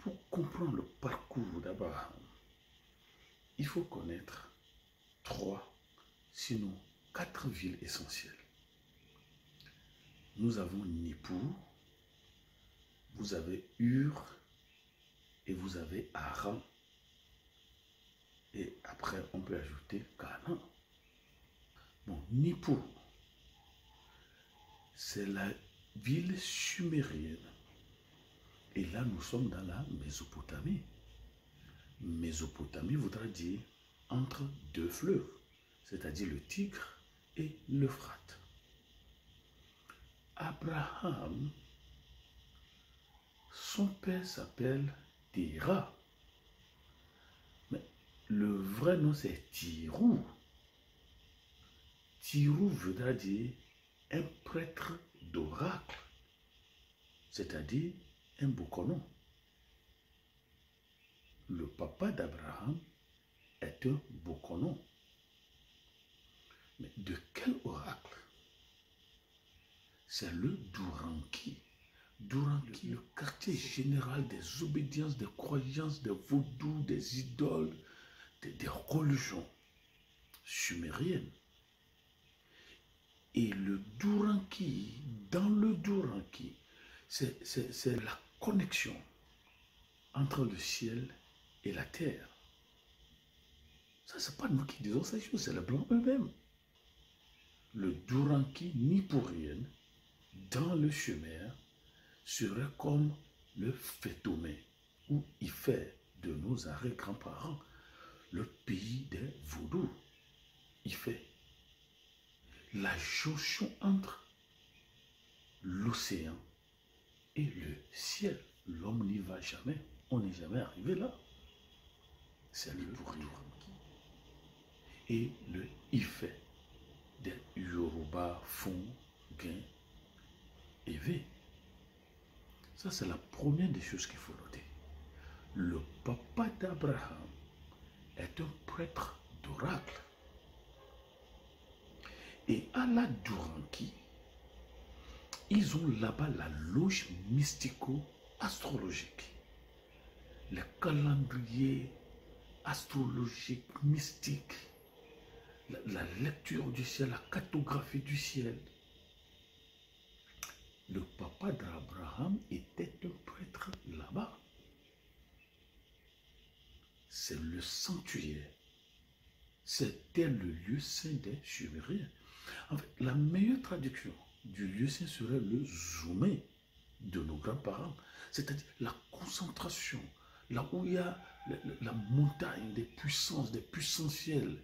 Pour comprendre le parcours d'Abraham, il faut connaître 3, sinon 4 villes essentielles. Nous avons Nippur, vous avez Ur et vous avez Haran. Et après, on peut ajouter Canaan. Bon, Nippur, c'est la ville sumérienne. Et là, nous sommes dans la Mésopotamie. Mésopotamie voudra dire entre 2 fleuves, c'est-à-dire le Tigre et l'Euphrate. Abraham, son père s'appelle Téra. Mais le vrai nom c'est Tirou. Tirou voudra dire un prêtre d'oracle, c'est-à-dire un Bokonon. Le papa d'Abraham est un Bokonon. Mais de quel oracle? C'est le Douranki. Douranki, le quartier général des obédiences, des croyances, des vaudous, des idoles, des religions sumériennes. Et le Douranki, dans le Douranki, c'est la connexion entre le ciel et la terre. Ça, c'est pas nous qui disons ces choses, c'est les Blancs eux-mêmes. Le Douranki nippurien, dans le Sumer, serait comme le Fétomé, ou Ifè de nos arrière-grands-parents, le pays des vaudous. Ifè. La jonction entre l'océan et le ciel. L'homme n'y va jamais. On n'est jamais arrivé là. C'est le Douranki. Et le Ifè des Yoruba, Fon, Guin, Evé. Ça, c'est la première des choses qu'il faut noter. Le papa d'Abraham est un prêtre d'oracle. Et à la Douranki, ils ont là-bas la loge mystico-astrologique. Les calendriers astrologiques, mystiques, la lecture du ciel, la cartographie du ciel. Le papa d'Abraham était un prêtre là-bas. C'est le sanctuaire. C'était le lieu saint des Sumériens. En fait, la meilleure traduction du lieu saint serait le zoomé de nos grands-parents. C'est-à-dire la concentration, là où il y a la montagne des puissances, des puissentiels,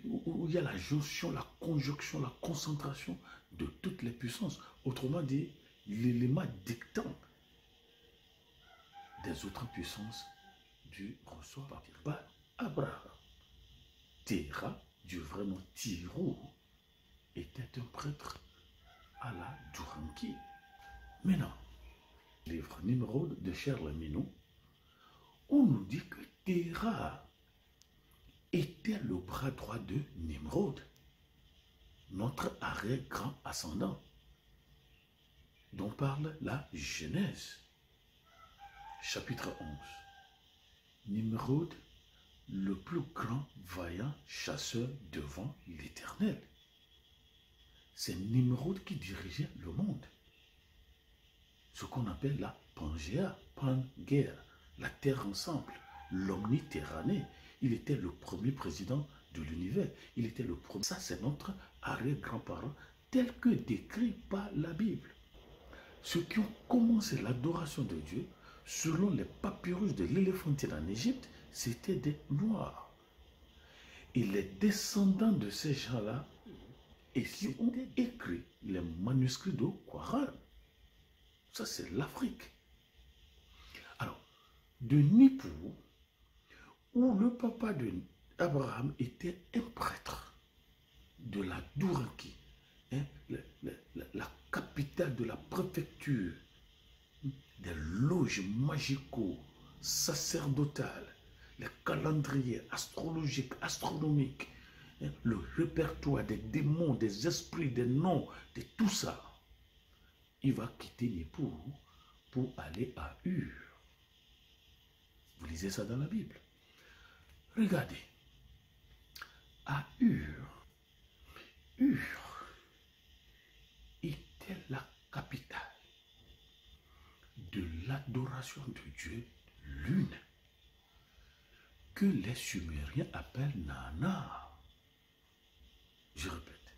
où il y a la jonction, la conjonction, la concentration de toutes les puissances. Autrement dit, l'élément dictant des autres puissances du ressort par Abraham. Téra, du vrai nom Tirou, était un prêtre à la Douranki. Maintenant, livre Nimrod de Charles Minou, on nous dit que Téra était le bras droit de Nimrod, notre arrière-grand ascendant, dont parle la Genèse, chapitre 11. Nimrod, le plus grand vaillant chasseur devant l'Éternel. C'est Nimrod qui dirigeait le monde. Ce qu'on appelle la Pangéa, Pangea, la terre ensemble, l'omniterranée. Il était le premier président de l'univers. Il était le premier. Ça, c'est notre arrière-grand-parent, tel que décrit par la Bible. Ceux qui ont commencé l'adoration de Dieu, selon les papyrus de l'Éléphantine en Égypte, c'était des Noirs. Et les descendants de ces gens-là, et qui ont écrit les manuscrits de Qur'an. Ça, c'est l'Afrique. Alors, de Nippur, où le papa d'Abraham était un prêtre de la Douranki, hein, la capitale de la préfecture, des loges magico-sacerdotales, les calendriers astrologiques, astronomiques, hein, le répertoire des démons, des esprits, des noms, de tout ça. Il va quitter Nippur pour aller à Ur. Lisez ça dans la Bible. Regardez. À Ur était la capitale de l'adoration de Dieu, lune, que les Sumériens appellent Nana. Je répète,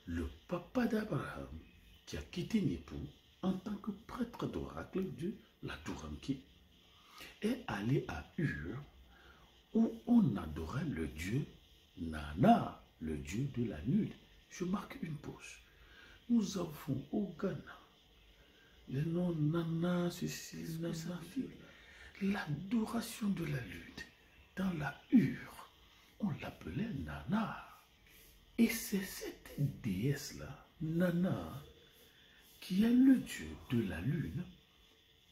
le papa d'Abraham, qui a quitté Népou en tant que prêtre d'oracle de la Touranki, est allé à Ur, où on adorait le dieu Nana, le dieu de la lune. Je marque une pause. Nous avons au Ghana le nom Nana, ceci, Nana, l'adoration de la lune. Dans la Ur, on l'appelait Nana. Et c'est cette déesse-là, Nana, qui est le dieu de la lune,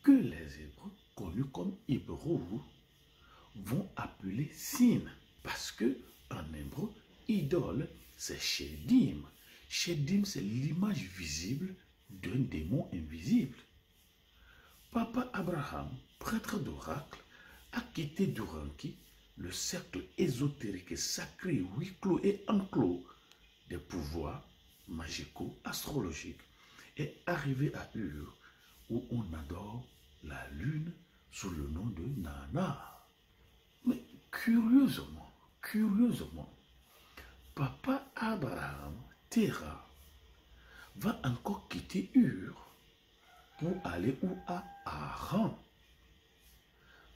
que les Hébreux, connus comme Hébreux, vont appeler Sin. Parce que en hébreu, idole, c'est Shedim. Shedim, c'est l'image visible d'un démon invisible. Papa Abraham, prêtre d'oracle, a quitté Duranki, le cercle ésotérique et sacré, huis clos et enclos des pouvoirs magico-astrologiques, est arrivé à Ur, où on adore la lune sous le nom de Nana. Mais curieusement, Papa Abraham, Terah, va encore quitter Ur pour aller où? À Haran.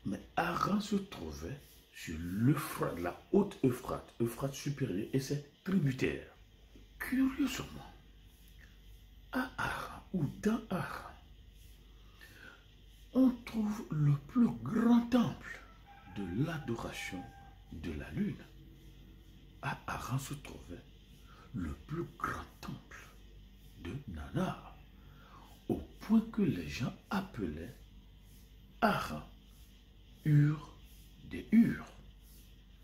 Mais Haran se trouvait sur l'Euphrate, la haute Euphrate supérieure et ses tributaires. Curieusement, à Haran ou dans Haran, on trouve le plus grand temple de l'adoration de la lune. À Haran se trouvait le plus grand temple de Nana, au point que les gens appelaient Haran Ur des Ur.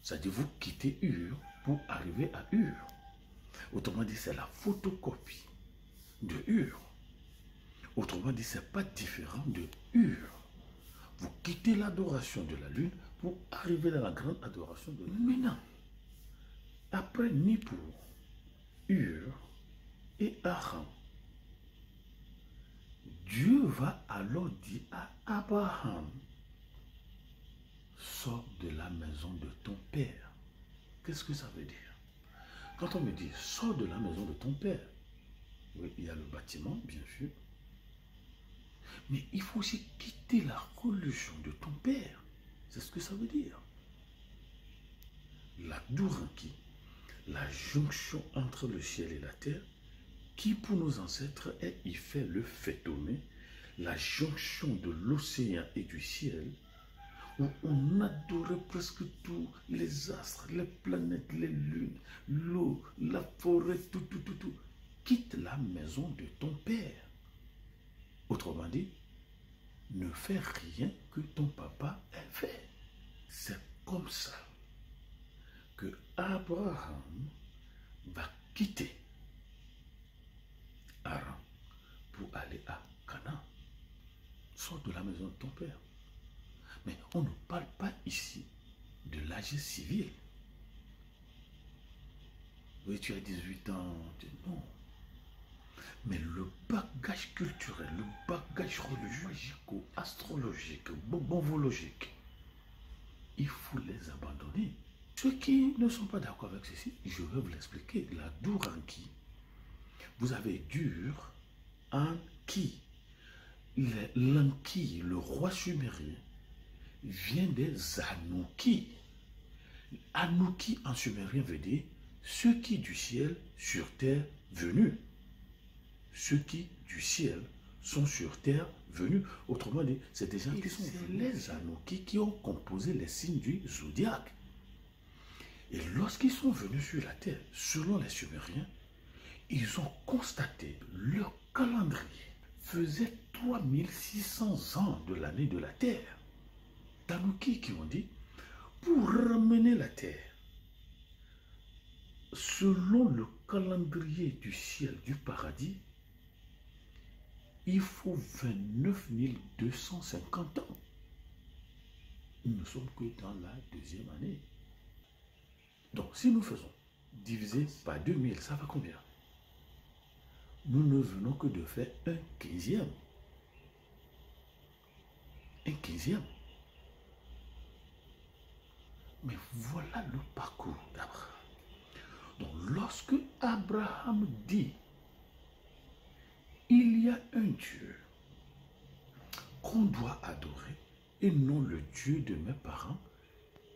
C'est-à-dire vous quittez Ur pour arriver à Ur. Autrement dit, c'est la photocopie de Ur. Autrement dit, ce n'est pas différent de Ur. Vous quittez l'adoration de la lune pour arriver dans la grande adoration de la lune. Maintenant, après Nippur, Ur et Haran, Dieu va alors dire à Abraham, sors de la maison de ton père. Qu'est-ce que ça veut dire? Quand on me dit, sors de la maison de ton père, oui, il y a le bâtiment, bien sûr, mais il faut aussi quitter la religion de ton père. C'est ce que ça veut dire. La Duranki, la jonction entre le ciel et la terre, qui pour nos ancêtres est Ifé le Fétomé, la jonction de l'océan et du ciel, où on adorait presque tous les astres, les planètes, les lunes, l'eau, la forêt, tout. Quitte la maison de ton père. Autrement dit, ne fais rien que ton papa ait fait. C'est comme ça que Abraham va quitter Haran pour aller à Canaan. Sors de la maison de ton père. Mais on ne parle pas ici de l'âge civil. Oui, tu as 18 ans. Non. Mais le bagage culturel, le bagage religieux, magico-astrologique, bonbonvologique, il faut les abandonner. Ceux qui ne sont pas d'accord avec ceci, je vais vous l'expliquer. La Duranki, vous avez Dur, Anki. L'Anki, le roi sumérien, vient des Anouki. Anouki en sumérien veut dire ceux qui du ciel sur terre venus. Ceux qui du ciel sont sur terre venus. Autrement dit, c'est des gens qui sont les Anouki qui ont composé les signes du zodiaque. Et lorsqu'ils sont venus sur la terre, selon les Sumériens, ils ont constaté leur calendrier faisait 3600 ans de l'année de la terre. Tanouki qui ont dit, pour ramener la terre, selon le calendrier du ciel du paradis, il faut 29 250 ans. nous ne sommes que dans la deuxième année. Donc, si nous faisons diviser par 2000, ça va combien? Nous ne venons que de faire un 15e. Un 15e. Mais voilà le parcours d'Abraham. Donc, lorsque Abraham dit, il y a un Dieu qu'on doit adorer et non le Dieu de mes parents,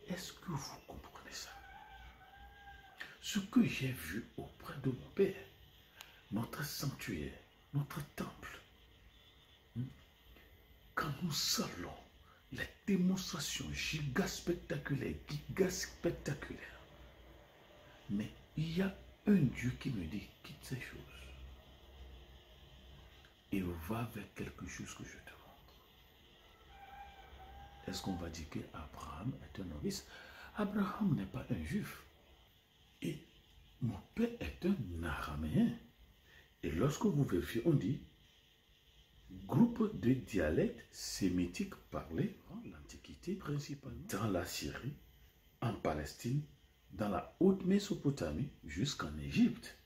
est-ce que vous comprenez ça? Ce que j'ai vu auprès de mon père, notre sanctuaire, notre temple, quand nous salons les démonstrations gigaspectaculaires, mais il y a un Dieu qui me dit, quitte ces choses et va vers quelque chose que je te montre. Est-ce qu'on va dire qu'Abraham est un novice? Abraham n'est pas un juif. Et mon père est un araméen. Et lorsque vous vérifiez, on dit groupe de dialectes sémitiques parlés dans l'Antiquité, principalement dans la Syrie, en Palestine, dans la haute Mésopotamie, jusqu'en Égypte.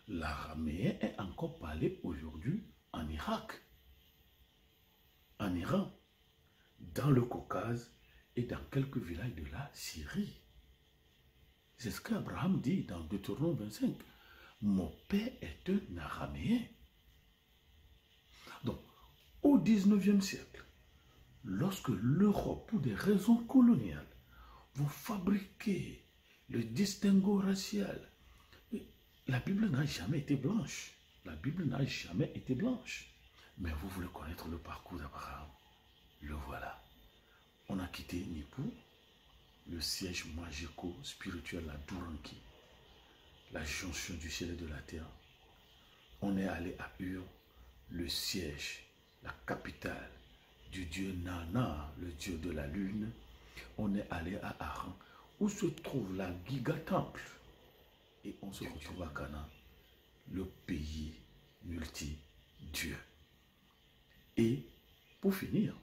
L'araméen est encore parlé aujourd'hui en Irak, en Iran, dans le Caucase et dans quelques villages de la Syrie. C'est ce qu'Abraham dit dans Deutéronome 25. Mon père est un araméen. Donc, au 19e siècle, lorsque l'Europe, pour des raisons coloniales, vont fabriquer le distinguo racial, la Bible n'a jamais été blanche. La Bible n'a jamais été blanche. Mais vous voulez connaître le parcours d'Abraham? Le voilà. On a quitté Nippur, le siège magico-spirituel à Duranki, la jonction du ciel et de la terre. On est allé à Ur, le siège, la capitale du dieu Nana, le dieu de la lune. On est allé à Haran, où se trouve la giga-temple. Et on se retrouve à Canaan, le pays multi-dieu. Et pour finir,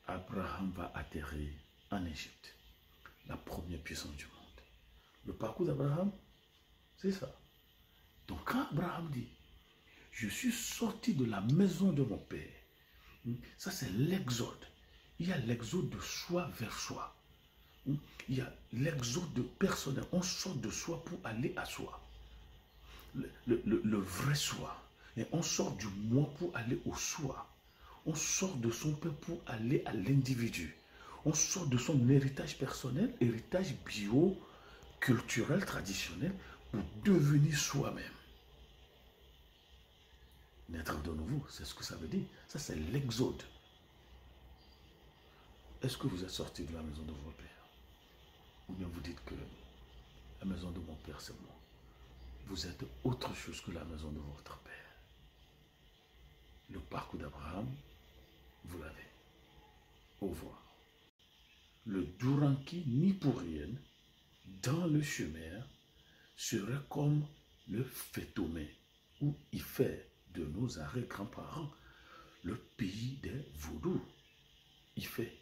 Abraham va atterrir en Égypte, la première puissance du monde. Le parcours d'Abraham, c'est ça. Donc quand Abraham dit, je suis sorti de la maison de mon père, ça c'est l'exode. Il y a l'exode de soi vers soi. Il y a l'exode de personnel. On sort de soi pour aller à soi. Le vrai soi. Et on sort du moi pour aller au soi. On sort de son père pour aller à l'individu. On sort de son héritage personnel, héritage bio, culturel, traditionnel, pour devenir soi-même. Naître de nouveau, c'est ce que ça veut dire. Ça, c'est l'exode. Est-ce que vous êtes sorti de la maison de votre père? Ou bien vous dites que la maison de mon père, c'est moi. Vous êtes autre chose que la maison de votre père. Le parcours d'Abraham, vous l'avez. Au revoir. Le Duranki nippurien, dans le Sumer, serait comme le Fétomé, ou Ifè de nos arrière-grands-parents, le pays des Vaudous. Ifè